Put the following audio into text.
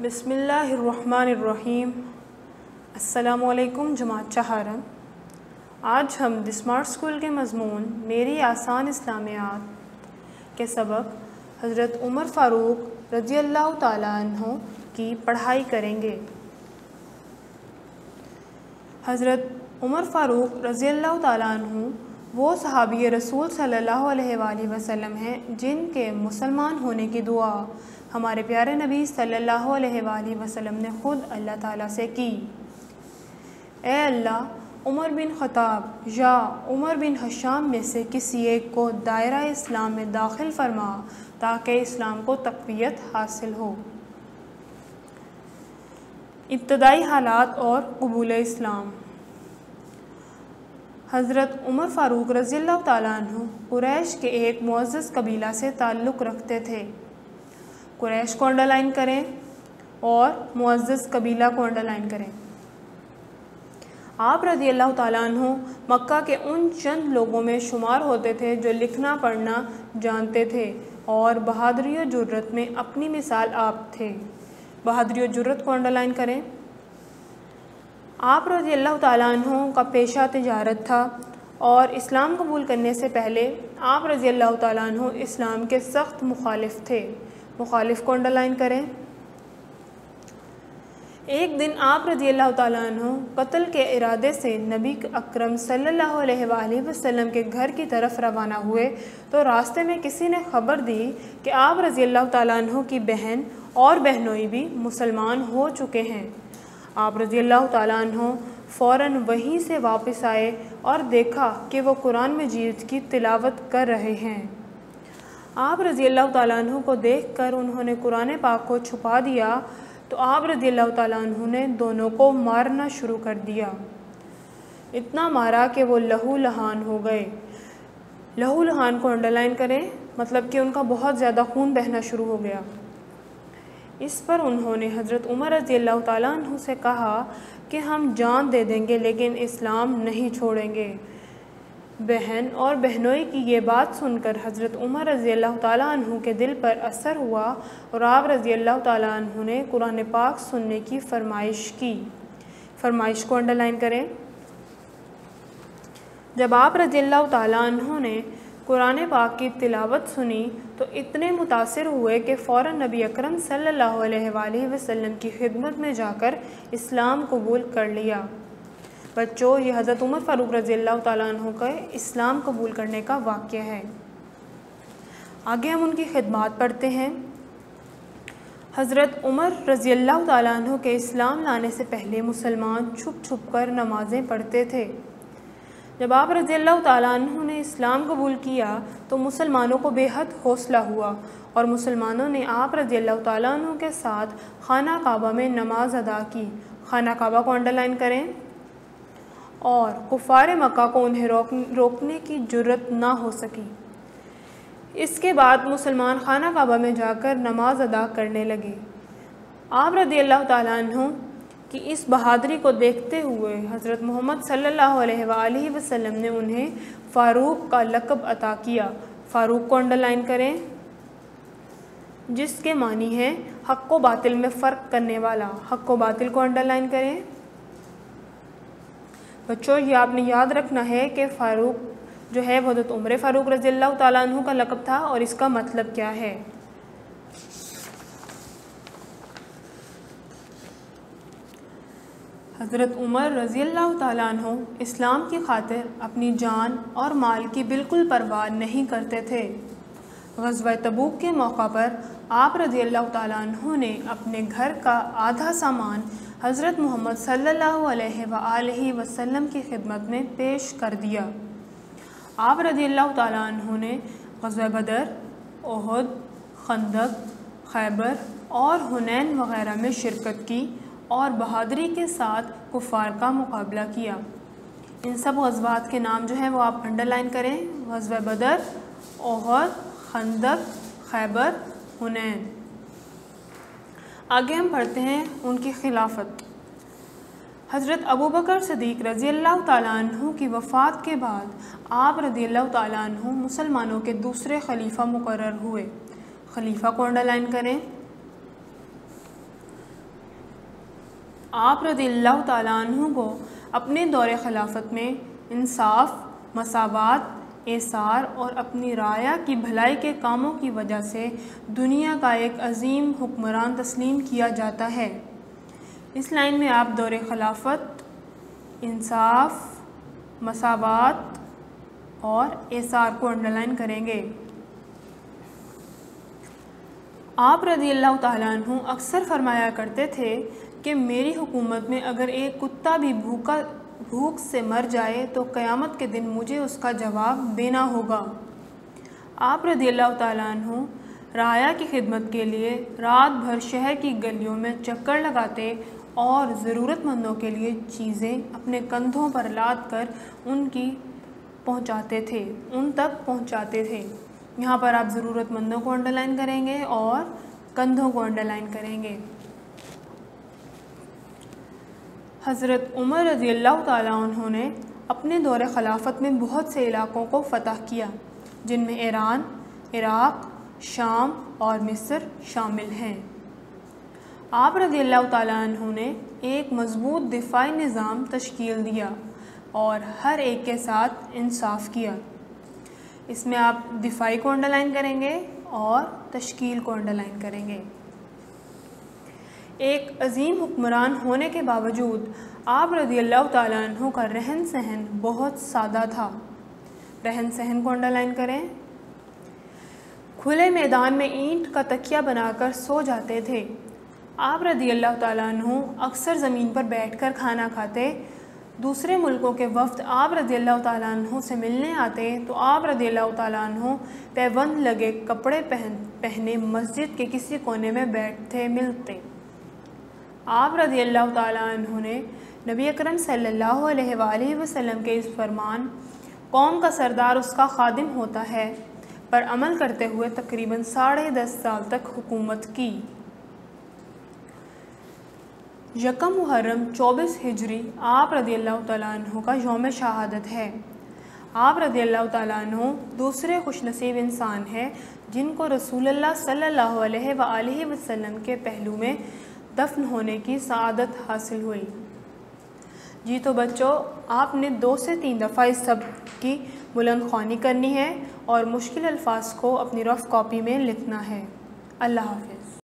बिस्मिल्लाहिर्रहमानिर्रहीम। अस्सलामुअलैकुम जमात चहारम। आज हम द स्मार्ट स्कूल के मज़मून मेरी आसान इस्लामियात के सबक हज़रत उमर फ़ारूक रज़ियल्लाहु ताला अन्हु की पढ़ाई करेंगे। हज़रत उमर फ़ारूक रज़ियल्लाहु ताला अन्हु वो सहाबी रसूल सल्लल्लाहु अलैहि वसल्लम हैं जिनके मुसलमान होने की दुआ हमारे प्यारे नबी सल्लल्लाहु अलैहि वसल्लम ने ख़ुद अल्लाह ताला से की। ए अल्लाह, उमर बिन ख़त्ताब या उमर बिन हशाम में से किसी एक को दायरा इस्लाम में दाखिल फरमा ताकि इस्लाम को तक़वियत हासिल हो। इब्तदाई हालात और क़बूल इस्लाम। हज़रत उमर फ़ारूक रज़ियल्लाहु ताला अन्हु कुरैश के एक मुअज़्ज़ज़ कबीला से ताल्लुक़ रखते थे। कुरैश को अंडरलाइन करें और मुअज़्ज़ज़ कबीला को अंडरलाइन करें। आप रज़ियल्लाहु ताला अन्हु मक्का के उन चंद लोगों में शुमार होते थे जो लिखना पढ़ना जानते थे और बहादुरी और जुर्रत में अपनी मिसाल आप थे। बहादुरी और जुर्रत को अंडरलाइन करें। आप रज़ियल्लाहु ताला अन्हु का पेशा तिजारत था और इस्लाम कबूल करने से पहले आप रज़ियल्लाहु ताला अन्हु इस्लाम के सख्त मुखालिफ थे। मुखालिफ को अंडरलाइन करें। एक दिन आप रज़ियल्लाहु ताला अन्हु कत्ल के इरादे से नबी अकरम सल्लल्लाहु अलैहि वसल्लम के घर की तरफ रवाना हुए तो रास्ते में किसी ने खबर दी कि आप रज़ियल्लाहु ताला अन्हु की बहन और बहनोई भी मुसलमान हो चुके हैं। आप रज़ियल्लाहु ताला अन्हु फ़ौरन वहीं से वापस आए और देखा कि वो कुरान मजीद की तिलावत कर रहे हैं। आप रज़ियल्लाहु ताला अन्हु को देखकर उन्होंने कुरान पाक को छुपा दिया तो आप रज़ियल्लाहु ताला अन्हु ने दोनों को मारना शुरू कर दिया। इतना मारा कि वो लहू लहान हो गए। लहू लहान को अंडरलाइन करें, मतलब कि उनका बहुत ज़्यादा खून बहना शुरू हो गया। इस पर उन्होंने हज़रत उमर रज़ियल्लाहु ताला अन्हु से कहा कि हम जान दे देंगे लेकिन इस्लाम नहीं छोड़ेंगे। बहन और बहनोई की ये बात सुनकर हज़रत उमर रज़ियल्लाहु ताला अन्हु के दिल पर असर हुआ और आप रज़ियल्लाहु ताला अन्हु ने कुरान पाक सुनने की फरमाइश की। फरमाइश को अंडरलाइन करें। जब आप रज़ियल्लाहु ताला अन्हु ने कुरान पाक की तिलावत सुनी तो इतने मुतासिर हुए कि फ़ौरन नबी अकरम सल्लल्लाहु अलैहि वसल्लम की खिदमत में जाकर इस्लाम कबूल कर लिया। बच्चों, ये हज़रत उमर फ़ारूक रज़ियल्लाहु ताला अन्हु का इस्लाम कबूल करने का वाक़या है। आगे हम उनकी खिदमत पढ़ते हैं। हज़रत उमर रज़ियल्लाहु ताला अन्हु के इस्लाम लाने से पहले मुसलमान छुप छुप कर नमाज़ें पढ़ते थे। जब आप रज़ियल्लाहु ताला अन्हु ने इस्लाम कबूल किया तो मुसलमानों को बेहद हौसला हुआ और मुसलमानों ने आप रज़ियल्लाहु ताला अन्हु के साथ खाना काबा में नमाज अदा की। खाना काबा को अंडरलाइन करें। और कुफ़ार मक्का को उन्हें रोकने की जुर्रत ना हो सकी। इसके बाद मुसलमान खाना काबा में जाकर नमाज अदा करने लगे। आप रज़ियल्लाहु ताला अन्हु की इस बहादुरी को देखते हुए हज़रत मोहम्मद सल्लल्लाहु अलैहि वसल्लम ने उन्हें फ़ारूक का लक़ब अता किया। फ़ारूक को अंडरलाइन करें, जिसके मानी है हक़ व बातिल में फ़र्क करने वाला। हक़ व बातिल को अंडरलाइन करें। बच्चों, ये आपने याद रखना है कि फ़ारूक जो है वो हज़रत उमर फ़ारूक रज़ियल्लाहु ताला अन्हु का लक़ब था और इसका मतलब क्या है। हज़रत उमर रज़ियल्लाहु ताला अन्हु इस्लाम की खातिर अपनी जान और माल की बिल्कुल परवाह नहीं करते थे। ग़ज़वा तबूक के मौका पर आप रज़ियल्लाहु ताला अन्हु ने अपने घर का आधा सामान हज़रत मोहम्मद सल्लल्लाहु अलैहि वसल्लम की खिदमत में पेश कर दिया। आप रज़ियल्लाहु ताला अन्हु ने ग़ज़वा बदर, उहद, खंदक, खैबर और हुनैन वग़ैरह में शिरकत की और बहादुरी के साथ कुफ़ार का मुकाबला किया। इन सब ग़ज़वात के नाम जो हैं वो आप अंडरलाइन करें। ग़ज़वा बदर, उहद, खंदक, खैबर, हुनैन। आगे हम पढ़ते हैं उनकी खिलाफत। हज़रत अबू बकर सिद्दीक़ रज़ियल्लाहु ताला अन्हु की वफ़ात के बाद आप रज़ियल्लाहु ताला अन्हु मुसलमानों के दूसरे खलीफा मुकर्रर हुए। खलीफा को अंडरलाइन करें। आप रज़ियल्लाहु ताला अन्हु को अपने दौरे खिलाफत में इंसाफ, मसावात, एसार और अपनी राया की भलाई के कामों की वजह से दुनिया का एक अजीम हुक्मरान तस्लीम किया जाता है। इस लाइन में आप दौरे खिलाफत, इंसाफ, मसावात और एसार को अंडरलाइन करेंगे। आप रज़ियल्लाहु ताला अन्हु अक्सर फरमाया करते थे कि मेरी हुकूमत में अगर एक कुत्ता भी भूख से मर जाए तो क़यामत के दिन मुझे उसका जवाब देना होगा। आप रज़ियल्लाहु ताला अन्हु राया की खिदमत के लिए रात भर शहर की गलियों में चक्कर लगाते और ज़रूरतमंदों के लिए चीज़ें अपने कंधों पर लाद कर उन तक पहुंचाते थे। यहाँ पर आप ज़रूरतमंदों को अंडरलाइन करेंगे और कंधों को अंडरलाइन करेंगे। हज़रत उमर रज़ियल्लाहु ताला अन्हु ने अपने दौरे खिलाफत में बहुत से इलाक़ों को फ़तह किया, जिनमें ईरान, इराक़, शाम और मिस्र शामिल हैं। आप रज़ियल्लाहु ताला अन्हु ने एक मज़बूत दिफ़ाई निज़ाम तश्कील दिया और हर एक के साथ इंसाफ किया। इसमें आप दिफ़ाई को अंडरलाइन करेंगे और तश्कील को अंडरलाइन करेंगे। एक अजीम हुक्मरान होने के बावजूद आप रज़ियल्लाहु ताला अन्हु का रहन सहन बहुत सादा था। रहन सहन को अंडरलाइन करें। खुले मैदान में ईंट का तकिया बनाकर सो जाते थे। आप रज़ियल्लाहु ताला अन्हु अक्सर ज़मीन पर बैठकर खाना खाते। दूसरे मुल्कों के वफ़द आप रज़ियल्लाहु ताला अन्हु से मिलने आते तो आप रज़ियल्लाहु ताला अन्हु पैबंद लगे कपड़े पहने मस्जिद के किसी कोने में बैठते मिलते। आप रज़ियल्लाहु ताला अन्हु ने नबी अकरम सल्लल्लाहु अलैहि वसल्लम के इस फरमान कौम का सरदार उसका खादिम होता है पर अमल करते हुए तकरीबन 10.5 साल तक हुकूमत की। यकम मुहर्रम 24 हिजरी आप रज़ियल्लाहु ताला अन्हु का यौम शहादत है। आप रज़ियल्लाहु ताला अन्हु दूसरे खुशनसीब इंसान हैं जिनको रसूलुल्लाह सल्लल्लाहु अलैहि वसल्लम के पहलू में दफन होने की सआदत हासिल हुई। जी तो बच्चों, आपने 2 से 3 दफ़ा इस सब की बुलंद ख्वानी करनी है और मुश्किल अल्फाज को अपनी रफ़ कॉपी में लिखना है। अल्लाह हाफ़िज़।